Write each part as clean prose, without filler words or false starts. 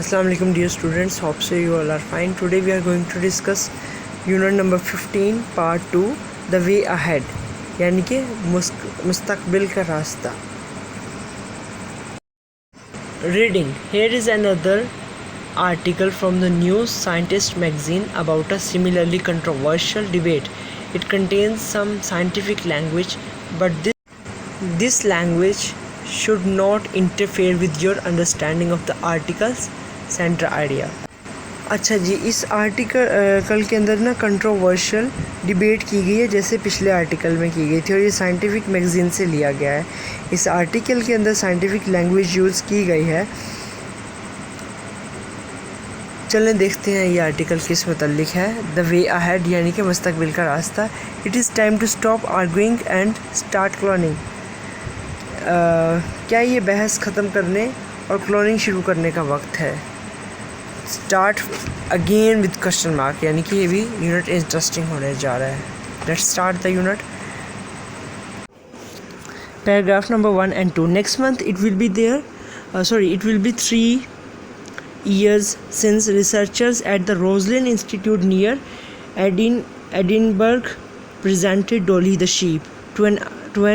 Assalamu alaikum dear students, hope so you all are fine. Today we are going to discuss unit number 15 part 2 the way ahead यानी कि मुस्तकबिल का रास्ता. Reading. Here is another article from the New Scientist magazine about a similarly controversial debate. It contains some scientific language, but this language should not interfere with your understanding of the article's central idea. अच्छा जी, इस article के अंदर ना controversial debate की गई है जैसे पिछले आर्टिकल में की गई थी, और ये साइंटिफिक मैगज़ीन से लिया गया है. इस आर्टिकल के अंदर साइंटिफिक लैंग्वेज यूज़ की गई है. चलें देखते हैं ये आर्टिकल किस मुतल्लिक है. द वे अहेड यानी कि मुस्तकबिल का रास्ता. It is time to stop arguing and start cloning. क्या ये बहस ख़त्म करने और क्लोनिंग शुरू करने का वक्त है. Start again with question mark, यानी कि ये भी यूनिट इंटरेस्टिंग होने जा रहा है. Let's start the unit. Paragraph number 1 and 2. Next month it will be it will be 3 years since researchers at the Roslin Institute near Edinburgh presented Dolly the sheep to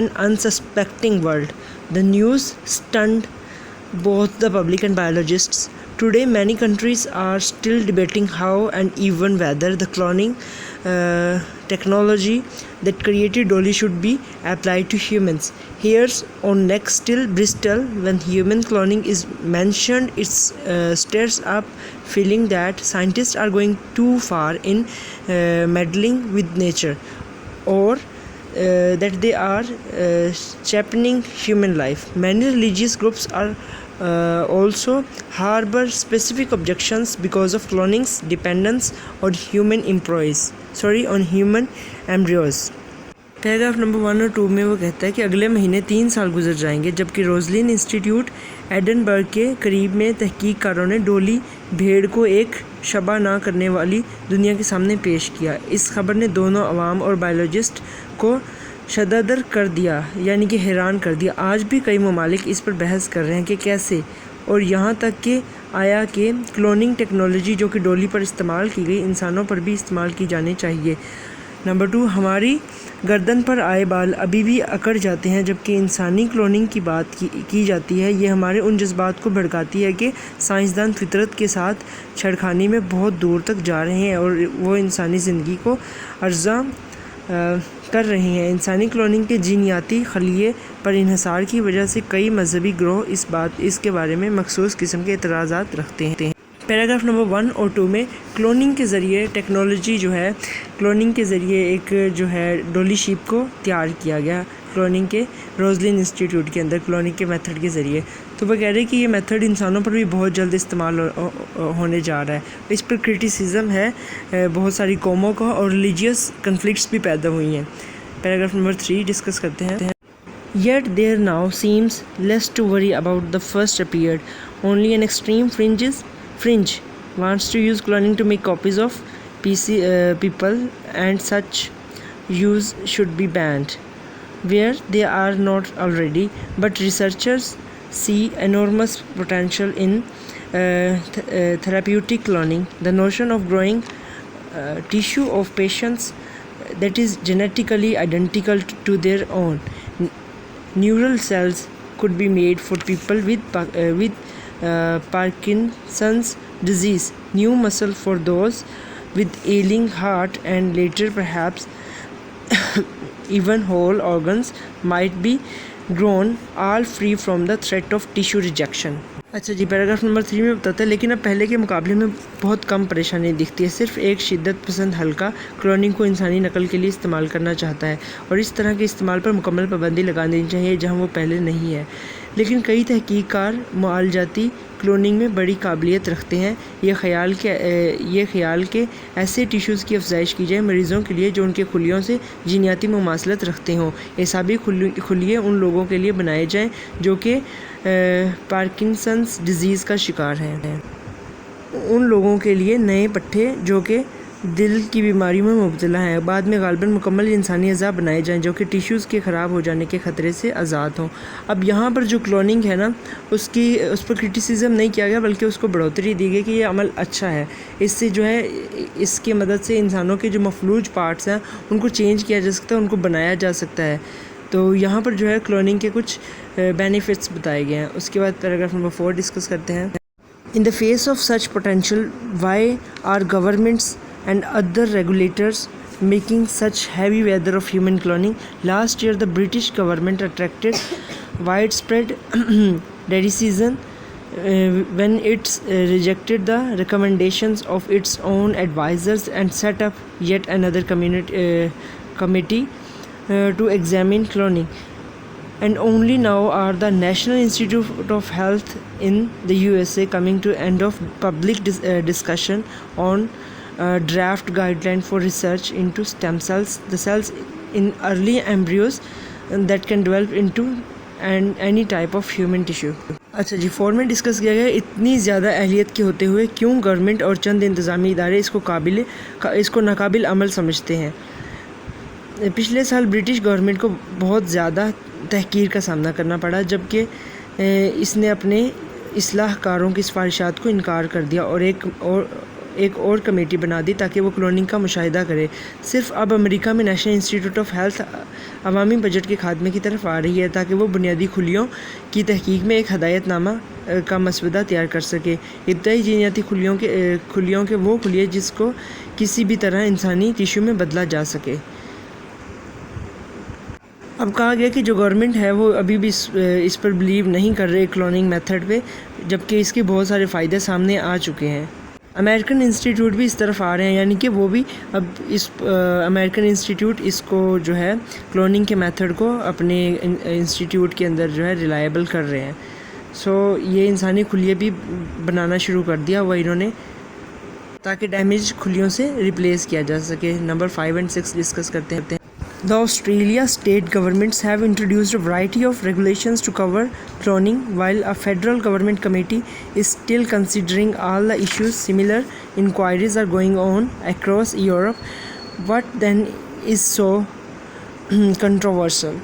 an unsuspecting world. The news stunned both the public and biologists. Today, many countries are still debating how and even whether the cloning technology that created Dolly should be applied to humans. Hairs on neck still bristle when human cloning is mentioned. It stirs up feeling that scientists are going too far in meddling with nature, or that they are championing human life. Many religious groups are also harbor specific objections because of cloning's dependence on human embryos. Paragraph number 1 और 2 में वो कहता है कि अगले महीने 3 साल गुजर जाएंगे जबकि रोजलिन इंस्टीट्यूट एडनबर्ग के करीब में तहकीककारों ने डोली भेड़ को एक शबा ना करने वाली दुनिया के सामने पेश किया. इस खबर ने दोनों अवाम और बायोलॉजिस्ट को शददर कर दिया, यानी कि हैरान कर दिया. आज भी कई ममालिक इस पर बहस कर रहे हैं कि कैसे, और यहाँ तक कि आया कि क्लोनिंग टेक्नोलॉजी जो कि डोली पर इस्तेमाल की गई इंसानों पर भी इस्तेमाल की जानी चाहिए. नंबर 2, हमारी गर्दन पर आए बाल अभी भी अकड़ जाते हैं जबकि इंसानी क्लोनिंग की बात की जाती है. ये हमारे उन जज्बात को भड़काती है कि साइंसदान फितरत के साथ छेड़खानी में बहुत दूर तक जा रहे हैं और वो इंसानी ज़िंदगी को अर्जा कर रहे हैं. इंसानी क्लोनिंग के जीनियाती खलिए पर इन्हिसार की वजह से कई मजहबी ग्रोह इसके बारे में मखसूस किस्म के एतराज़ात रखते हैं. पैराग्राफ नंबर 1 और 2 में क्लोनिंग के ज़रिए टेक्नोलॉजी जो है, क्लोनिंग के ज़रिए एक जो है डोली शीप को तैयार किया गया क्लोनिंग के रोजलिन इंस्टीट्यूट के अंदर क्लोनिंग के मेथड के ज़रिए. तो वह कह रहे हैं कि ये मेथड इंसानों पर भी बहुत जल्द इस्तेमाल होने जा रहा है. इस पर क्रिटिसिज्म है बहुत सारी कौमों का, और रिलीजियस कन्फ्लिक्ट्स भी पैदा हुई हैं. पैराग्राफ नंबर 3 डिस्कस करते हैं. Yet there now seems less to worry about the first appeared. Only an extreme fringe wants to use cloning to make copies of people, and such use should be banned where they are not already. But researchers see enormous potential in therapeutic cloning. The notion of growing tissue of patients that is genetically identical to their own neural cells could be made for people with Parkinson's disease, new muscle for those with ailing heart, and later perhaps even whole organs might be grown, all free from the threat of tissue rejection. अच्छा जी, paragraph number 3 में बताता है लेकिन अब पहले के मुकाबले में बहुत कम परेशानी दिखती है. सिर्फ एक शिद्दत पसंद हल्का क्लोनिंग को इंसानी नकल के लिए इस्तेमाल करना चाहता है, और इस तरह के इस्तेमाल पर मुकम्मल पाबंदी लगा देनी चाहिए जहां वो पहले नहीं है. लेकिन कई तहकीककार मुआलजाती क्लोनिंग में बड़ी काबिलियत रखते हैं. ये ख्याल के ऐसे टिश्यूज़ की अफजाइश की जाए मरीज़ों के लिए जो उनके खुलियों से जीनियाती मुमासलत रखते हों. एसाबी खुलिये उन लोगों के लिए बनाए जाएँ जो कि पार्किंसंस डिजीज़ का शिकार हैं. उन लोगों के लिए नए पट्टे जो कि दिल की बीमारी में मुब्तला हैं। बाद में गालिबन मुकम्मल इंसानी अज़ा बनाए जाएँ जो कि टिश्यूज़ के ख़राब हो जाने के ख़तरे से आज़ाद हों। अब यहाँ पर जो क्लोनिंग है ना, उस पर क्रिटिसिज्म नहीं किया गया, बल्कि उसको बढ़ोतरी दी गई कि ये अमल अच्छा है। इससे जो है, इसकी मदद से इंसानों के जो मफलूज पार्ट्स हैं उनको चेंज किया जा सकता है, उनको बनाया जा सकता है। तो यहाँ पर जो है क्लोनिंग के कुछ बेनिफिट्स बताए गए हैं। उसके बाद पैराग्राफ नंबर 4 डिस्कस करते हैं। In the face of such potential, why are governments and other regulators making such heavy weather of human cloning? Last year, the British government attracted widespread criticism when it rejected the recommendations of its own advisors and set up yet another committee to examine cloning. And only now are the National Institute of Health in the USA coming to end of public discussion on draft guideline for research into stem cells, the cells in early embryos that can develop into any type of human tissue. अच्छा जी, 4 में discuss किया गया इतनी ज़्यादा अहलियत के होते हुए क्यों गवर्नमेंट और चंद इंतज़ामी इदारे इसको नाकाबिल अमल समझते हैं। पिछले साल ब्रिटिश गवर्नमेंट को बहुत ज़्यादा तहकीर का सामना करना पड़ा, जबकि इसने अपने इस्लाहकारों की सिफारिशात को इनकार कर दिया और एक और कमेटी बना दी ताकि वो क्लोनिंग का मुशाहिदा करे। सिर्फ अब अमेरिका में national institute of health Awami budget के खात्मे की तरफ आ रही है ताकि वो बुनियादी खुलियों की तहकीक में एक हदायतनामा का मसवदा तैयार कर सके। इब्तदाई जीनियाती खुलियों के वो खुलिये जिसको किसी भी तरह इंसानी टिश्यू में बदला जा सके। अब कहा गया कि जो गवर्नमेंट है वो अभी भी इस पर बिलीव नहीं कर रहे क्लोनिंग मेथड पे, जबकि इसके बहुत सारे फ़ायदे सामने आ चुके हैं। अमेरिकन इंस्टीट्यूट भी इस तरफ आ रहे हैं, यानी कि वो भी अब इस अमेरिकन इंस्टीट्यूट इसको जो है क्लोनिंग के मेथड को अपने इंस्टीट्यूट के अंदर जो है रिलायबल कर रहे हैं। सो ये इंसानी खुलिये भी बनाना शुरू कर दिया हुआ इन्होंने, ताकि डैमेज खुलियों से रिप्लेस किया जा सके। नंबर 5 और 6 डिस्कस करते हैं। The Australia state governments have introduced a variety of regulations to cover cloning, while a federal government committee is still considering all the issues. Similar inquiries are going on across Europe. What then is so controversial?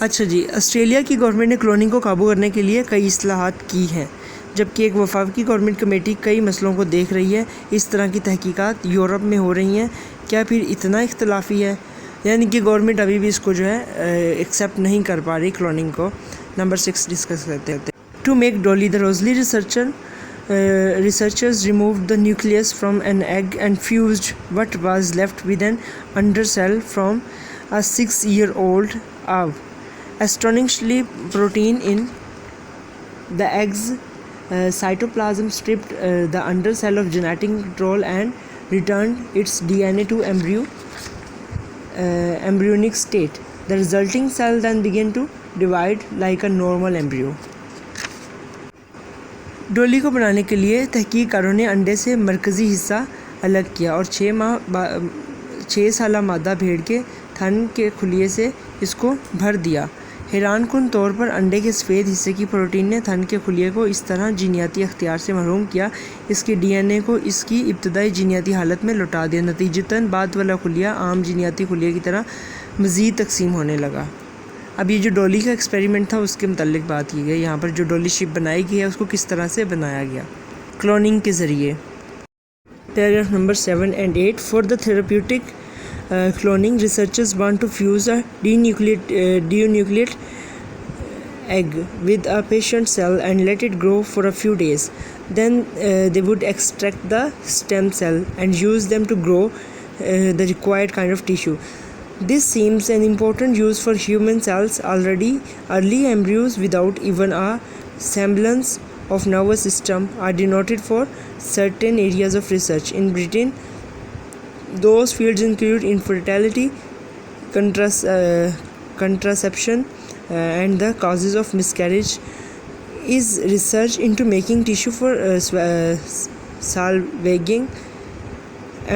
अच्छा जी, Australia की government ने cloning को काबू करने के लिए कई इस्लाहात की हैं, जबकि एक वफाकी गवर्नमेंट कमेटी कई मसलों को देख रही है। इस तरह की तहकीकात यूरोप में हो रही हैं। क्या फिर इतना इख्तलाफी है? यानी कि गवर्नमेंट अभी भी इसको जो है एक्सेप्ट नहीं कर पा रही क्लोनिंग को। नंबर 6 डिस्कस करते हैं। To make Dolly, the Roslin researchers removed the nucleus from an egg and fused what was left with an undercell from a 6-year-old owl. Astonishingly, protein in the egg's cytoplasm stripped the undercell of genetic control and returned its DNA to embryonic state. The resulting cell then began to divide like a normal embryo. डोली को बनाने के लिए तहकीकारों ने अंडे से मरकज़ी हिस्सा अलग किया और 6 साला मादा भेड़ के थन के खुलिये से इसको भर दिया। हैरानकुन तौर पर अंडे के सफ़ेद हिस्से की प्रोटीन ने थन के खुलिये को इस तरह जीनियाती अख्तियार से महरूम किया, इसके DNA को इसकी इब्तदाई जीनियाती हालत में लौटा दिया। नतीजतन बाद वाला खुलिया आम जीनियाती खुलिये की तरह मज़ीद तकसीम होने लगा। अब ये जो डॉली का एक्सपेरिमेंट था उसके मुतालिक बात की गई। यहाँ पर जो डॉली शिप बनाई गई है उसको किस तरह से बनाया गया क्लोनिंग के ज़रिए। पैराग्राफ नंबर 7 और 8। For the therapeutic cloning, researchers want to fuse a denucleate egg with a patient cell and let it grow for a few days. Then they would extract the stem cell and use them to grow the required kind of tissue. This seems an important use for human cells. Already, early embryos without even a semblance of nervous system are denoted for certain areas of research. In Britain, those fields include infertility, contraception, and the causes of miscarriage. Is research into making tissue for salvaging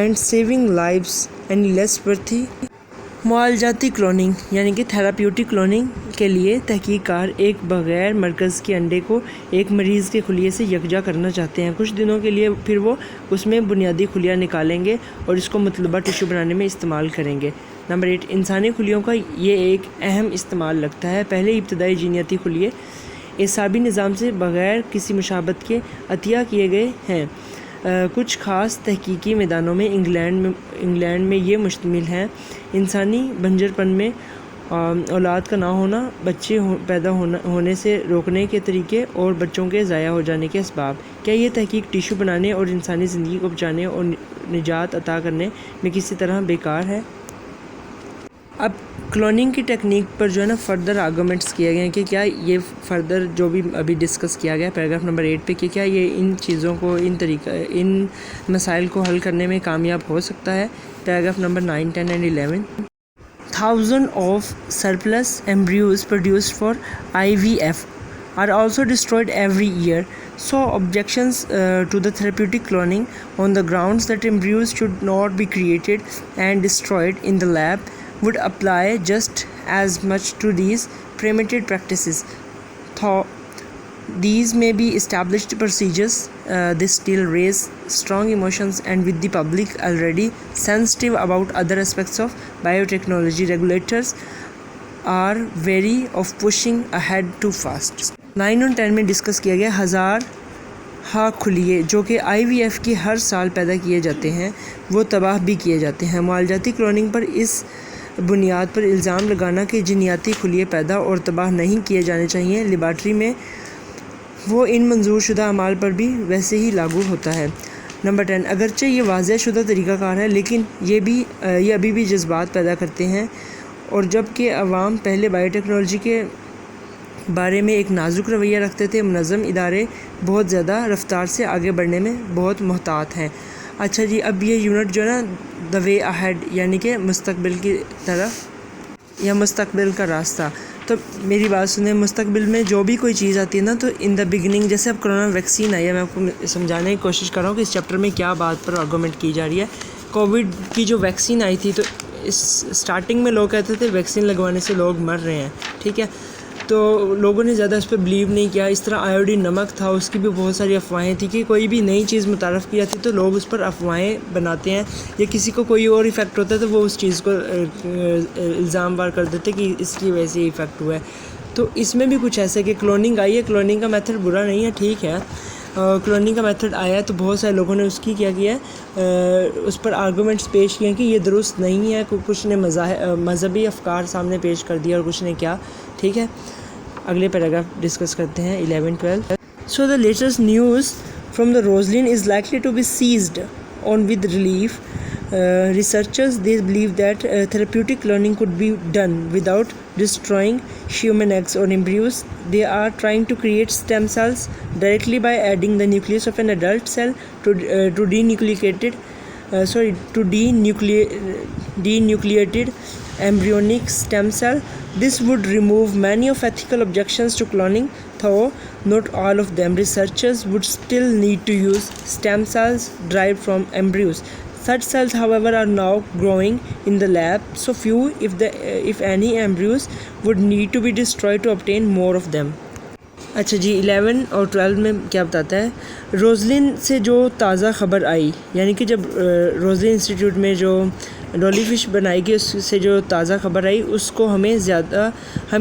and saving lives any less worthy? मुआलजाती cloning यानी कि therapeutic cloning के लिए तहकीककार एक बग़ैर मरकज़ के अंडे को एक मरीज़ के खुलिये से यकजा करना चाहते हैं। कुछ दिनों के लिए फिर वो उसमें बुनियादी खुलिया निकालेंगे और इसको मतलूबा टिश्यू बनाने में इस्तेमाल करेंगे। नंबर 8, इंसानी खुलियों का ये एक अहम इस्तेमाल लगता है। पहले इब्तदाई जीनियाती खुलिये एसाबी निज़ाम से बग़ैर किसी मुशाबत के अतिया किए गए हैं। कुछ ख़ास तहकीकी मैदानों में इंग्लैंड में ये मुश्तमिल हैं इंसानी बंजरपन में औलाद का ना होना, बच्चे पैदा होने से रोकने के तरीके और बच्चों के ज़ाया हो जाने के असबाब। क्या ये तहकीक टिश्यू बनाने और इंसानी ज़िंदगी को बचाने और निजात अता करने में किसी तरह बेकार है? अब क्लोनिंग की टेक्निक पर जो है ना फर्दर आर्गूमेंट्स किए गए हैं कि क्या ये फर्दर जो भी अभी डिस्कस किया गया पैराग्राफ नंबर 8 पे कि क्या ये इन चीज़ों को इन मसाइल को हल करने में कामयाब हो सकता है। Paragraph number 9, 10 and 11। Thousands of surplus embryos produced for IVF are also destroyed every year. So objections to the therapeutic cloning on the grounds that embryos should not be created and destroyed in the lab would apply just as much to these primitive practices. Though these may be established procedures, they still raise strong emotions, and with the public already sensitive about other aspects of biotechnology, regulators are wary of pushing ahead too fast. 9 और 10 में discuss किया गया 1000 खुलिये जो कि IVF की हर साल पैदा किए जाते हैं वो तबाह भी किए जाते हैं। मुआलजाती क्लोनिंग पर इस बुनियाद पर इल्ज़ाम लगाना कि जीनियाती खुलिये पैदा और तबाह नहीं किए जाने चाहिए लेबॉरेटरी में वो इन मंजूर शुदा अमाल पर भी वैसे ही लागू होता है। नंबर 10, अगरचे ये वाज़ह शुदा तरीक़ाकार है लेकिन ये अभी भी जज्बात पैदा करते हैं और जबकि अवाम पहले बायोटेक्नोलॉजी के बारे में एक नाजुक रवैया रखते थे, मुनज़्ज़म इदारे बहुत ज़्यादा रफ्तार से आगे बढ़ने में बहुत मोहतात हैं। अच्छा जी, अब ये यूनिट जो है ना द वे अहेड यानी कि मुस्तकबिल की तरफ या मुस्तकबिल का रास्ता। तो मेरी बात सुने, मुस्तकबिल में जो भी कोई चीज़ आती है ना तो इन द बिगिनिंग, जैसे अब कोरोना वैक्सीन आई है, मैं आपको समझाने की कोशिश कर रहा हूँ कि इस चैप्टर में क्या बात पर आर्गूमेंट की जा रही है। कोविड की जो वैक्सीन आई थी तो इस स्टार्टिंग में लोग कहते थे वैक्सीन लगवाने से लोग मर रहे हैं, ठीक है, तो लोगों ने ज़्यादा इस पर बिलीव नहीं किया। इस तरह आयोडीन नमक था, उसकी भी बहुत सारी अफवाहें थी कि कोई भी नई चीज़ मुतारफ़ की जाती तो लोग उस पर अफवाहें बनाते हैं या किसी को कोई और इफ़ेक्ट होता है तो वो उस चीज़ को इल्ज़ाम वार कर देते कि इसकी वजह से इफ़ेक्ट हुआ है। तो इसमें भी कुछ ऐसा कि क्लोनिंग आई है, क्लोनिंग का मेथड बुरा नहीं है, ठीक है, क्लोनिंग का मेथड आया है तो बहुत सारे लोगों ने उसकी क्या किया है, उस पर आर्गूमेंट्स पेश किए कि ये दुरुस्त नहीं है। कुछ ने मज़हबी अफकार सामने पेश कर दिया और कुछ ने क्या, ठीक है। अगले पैराग्राफ डिस्कस करते हैं 11, 12। So the latest news from the Roslin is likely to be seized on with relief. Researchers they believe that therapeutic learning could be done without destroying human eggs or embryos. They are trying to create stem cells directly by adding the nucleus of an adult cell to denucleated embryonic stem cell. This would remove many of ethical objections to cloning, though not all of them. Researchers would still need to use stem cells derived from embryos. Such cells, however, are now growing in the lab, so few, if any, embryos would need to be destroyed to obtain more of them. अच्छा जी, 11 और 12 में क्या बताता है, Roslin से जो ताज़ा ख़बर आई, यानी कि जब रोजलिन इंस्टीट्यूट में जो डॉली फ़िश बनाई गई उससे जो ताज़ा ख़बर आई उसको हमें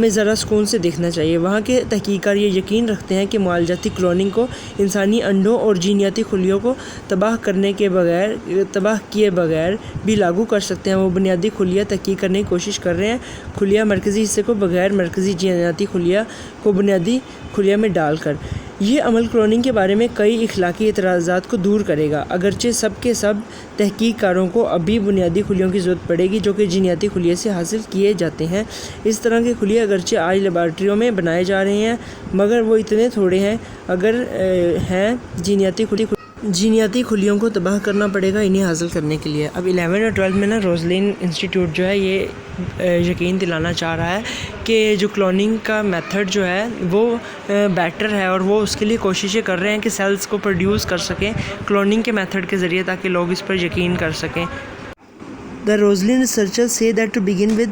ज़रा सुकून से देखना चाहिए। वहाँ के तहकीककार ये यकीन रखते हैं कि मुआलजाती क्लोनिंग को इंसानी अंडों और जीनियाती खुलियों को तबाह किए बगैर भी लागू कर सकते हैं। वो बुनियादी खुलिया तहकीक करने की कोशिश कर रहे हैं, खुलिया मरकज़ी हिस्से को बगैर मरकज़ी जीनियाती खुलिया को बुनियादी खुलिया में डालकर। ये अमल क्लोनिंग के बारे में कई इखलाकी एतराज़ात को दूर करेगा। अगरचे सब के सब तहकीककारों को अभी बुनियादी खुलियों की ज़रूरत पड़ेगी जो कि जीनियाती खुलिये से हासिल किए जाते हैं। इस तरह के खुलिये अगरचे आज लेबॉरेटरियों में बनाए जा रहे हैं मगर वो इतने थोड़े हैं, अगर हैं जीनियाती खुलियों को तबाह करना पड़ेगा इन्हें हासिल करने के लिए। अब 11 और 12 में ना रोजलिन इंस्टीट्यूट जो है ये यकीन दिलाना चाह रहा है कि जो क्लोनिंग का मेथड जो है वो बेटर है और वो उसके लिए कोशिशें कर रहे हैं कि सेल्स को प्रोड्यूस कर सकें क्लोनिंग के मेथड के ज़रिए ताकि लोग इस पर यकीन कर सकें। The Roslin researchers say that to begin with,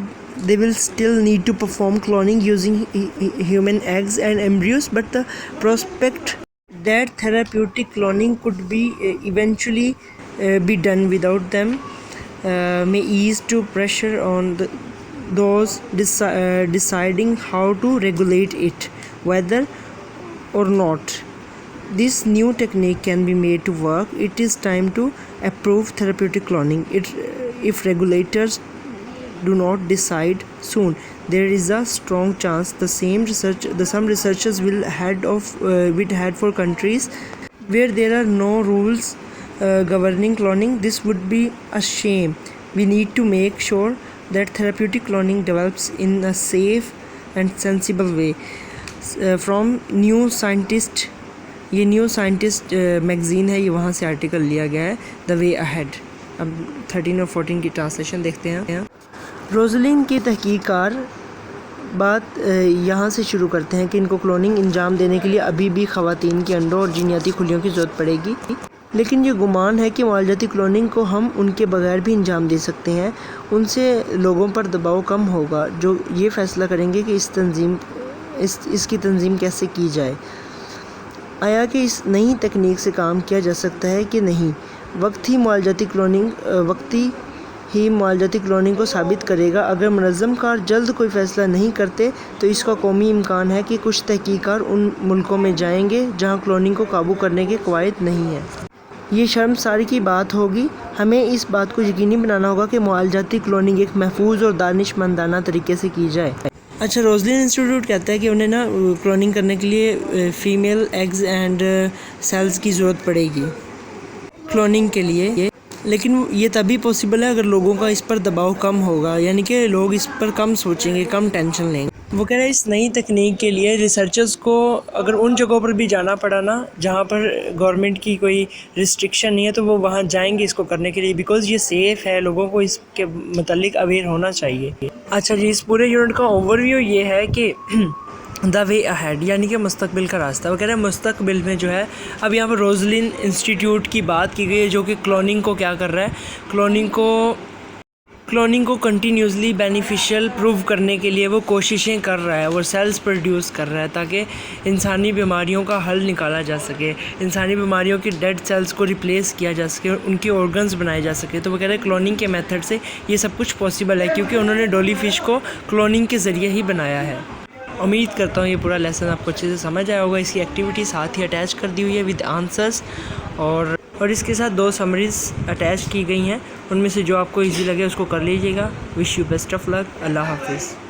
they will still need to perform cloning using human eggs and embryos, but the prospect that therapeutic cloning could be eventually be done without them may ease to pressure on those deciding how to regulate it, whether or not this new technique can be made to work. It is time to approve therapeutic cloning. If regulators do not decide soon, there is a strong chance some researchers will head for countries where there are no rules governing cloning. This would be a shame. We need to make sure that therapeutic cloning develops in a safe and sensible way. From New Scientist, ये new scientist magazine है, ये वहाँ से article लिया गया है, the way ahead. अब 13 और 14 की ट्रांसलेशन देखते हैं। रोजलिन की तहकीकार बात यहाँ से शुरू करते हैं कि इनको क्लोनिंग अंजाम देने के लिए अभी भी ख़वातीन के अंडों और जीनियाती खुलियों की ज़रूरत पड़ेगी, लेकिन ये गुमान है कि मालजाती क्लोनिंग को हम उनके बगैर भी अंजाम दे सकते हैं। उनसे लोगों पर दबाव कम होगा जो ये फ़ैसला करेंगे कि इसकी तंजीम कैसे की जाए। आया कि इस नई तकनीक से काम किया जा सकता है कि नहीं, वक्त ही मालजाती क्लोनिंग को साबित करेगा। अगर मुनज़्ज़म कार जल्द कोई फ़ैसला नहीं करते तो इसका कौमी इम्कान है कि कुछ तहकीकार उन मुल्कों में जाएंगे जहां क्लोनिंग को काबू करने के कवायद नहीं है। ये शर्मसारी की बात होगी। हमें इस बात को यकीनी बनाना होगा कि मालजाती क्लोनिंग एक महफूज और दानिशमंदाना तरीके से की जाए। अच्छा, रोजलिन इंस्टीट्यूट कहता है कि उन्हें ना क्लोनिंग करने के लिए फ़ीमेल एग्स एंड सेल्स की ज़रूरत पड़ेगी क्लोनिंग के लिए, लेकिन ये तभी पॉसिबल है अगर लोगों का इस पर दबाव कम होगा, यानी कि लोग इस पर कम सोचेंगे, कम टेंशन लेंगे। वो कह रहे हैं इस नई तकनीक के लिए रिसर्चर्स को अगर उन जगहों पर भी जाना पड़ा ना जहाँ पर गवर्नमेंट की कोई रिस्ट्रिक्शन नहीं है तो वो वहाँ जाएंगे इसको करने के लिए, बिकॉज़ ये सेफ़ है, लोगों को इसके मतलब अवेयर होना चाहिए। अच्छा जी, इस पूरे यूनिट का ओवरव्यू ये है कि द वे अहेड यानी कि मुस्तकबिल का रास्ता। वो कह रहे हैं मुस्तकबिल में जो है, अब यहाँ पर रोजलिन इंस्टीट्यूट की बात की गई है जो कि क्लोनिंग को क्या कर रहा है, क्लोनिंग को कंटिन्यूसली बेनिफिशियल प्रूव करने के लिए वो कोशिशें कर रहा है, वो सेल्स प्रोड्यूस कर रहा है ताकि इंसानी बीमारियों का हल निकाला जा सके, इंसानी बीमारियों की डेड सेल्स को रिप्लेस किया जा सके, उनके ऑर्गन्स बनाए जा सके। तो वो कह रहे हैं क्लोनिंग के मेथड से ये सब कुछ पॉसिबल है क्योंकि उन्होंने डॉली फ़िश को क्लोनिंग के ज़रिए ही बनाया है। उम्मीद करता हूँ ये पूरा लेसन आपको अच्छे से समझ आया होगा। इसकी एक्टिविटी साथ ही अटैच कर दी हुई है विद आंसर्स, और इसके साथ 2 समरीज़ अटैच की गई हैं, उनमें से जो आपको इजी लगे उसको कर लीजिएगा। Wish you best of luck. Allah हाफिज़।